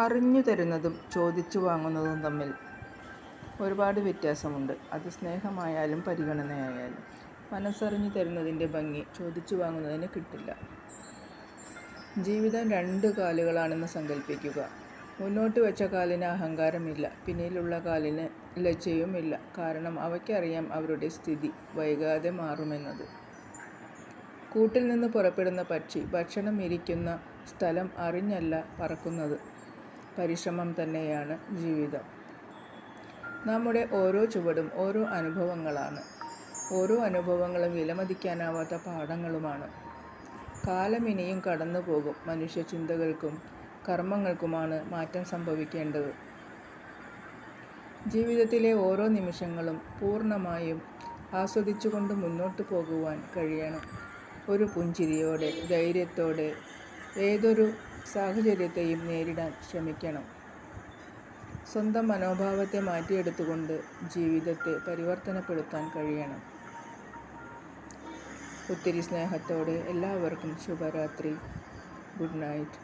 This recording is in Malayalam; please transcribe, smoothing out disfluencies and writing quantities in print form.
അറിഞ്ഞു തരുന്നതും ചോദിച്ചു വാങ്ങുന്നതും തമ്മിൽ ഒരുപാട് വ്യത്യാസമുണ്ട്. അത് സ്നേഹമായാലും പരിഗണനയായാലും. മനസ്സറിഞ്ഞു തരുന്നതിൻ്റെ ഭംഗി ചോദിച്ചു വാങ്ങുന്നതിന് കിട്ടില്ല. ജീവിതം 2 കാലുകളാണെന്ന് സങ്കല്പിക്കുക. മുന്നോട്ട് വെച്ച കാലിന് അഹങ്കാരമില്ല, പിന്നിലുള്ള കാലിന് ലജ്ജയുമില്ല. കാരണം അവയ്ക്കറിയാം അവരുടെ സ്ഥിതി വൈകാതെ മാറുമെന്നത്. കൂട്ടിൽ നിന്ന് പുറപ്പെടുന്ന പക്ഷി ഭക്ഷണം ഇരിക്കുന്ന സ്ഥലം അറിഞ്ഞല്ല പറക്കുന്നത്. പരിശ്രമം തന്നെയാണ് ജീവിതം. നമ്മുടെ ഓരോ ചുവടും ഓരോ അനുഭവങ്ങളാണ്. ഓരോ അനുഭവങ്ങളും വിലമതിക്കാനാവാത്ത പാഠങ്ങളുമാണ്. കാലം ഇനിയും കടന്നു പോകും. മനുഷ്യ ചിന്തകൾക്കും കർമ്മങ്ങൾക്കുമാണ് മാറ്റം സംഭവിക്കേണ്ടത്. ജീവിതത്തിലെ ഓരോ നിമിഷങ്ങളും പൂർണ്ണമായും ആസ്വദിച്ചുകൊണ്ട് മുന്നോട്ട് പോകുവാൻ കഴിയണം. ഒരു പുഞ്ചിരിയോടെ, ധൈര്യത്തോടെ ഏതൊരു സാഹചര്യത്തെയും നേരിടാൻ ശ്രമിക്കണം. സ്വന്തം മനോഭാവത്തെ മാറ്റിയെടുത്തുകൊണ്ട് ജീവിതത്തെ പരിവർത്തനപ്പെടുത്താൻ കഴിയണം. ഒത്തിരി സ്നേഹത്തോടെ എല്ലാവർക്കും ശുഭരാത്രി. Good night.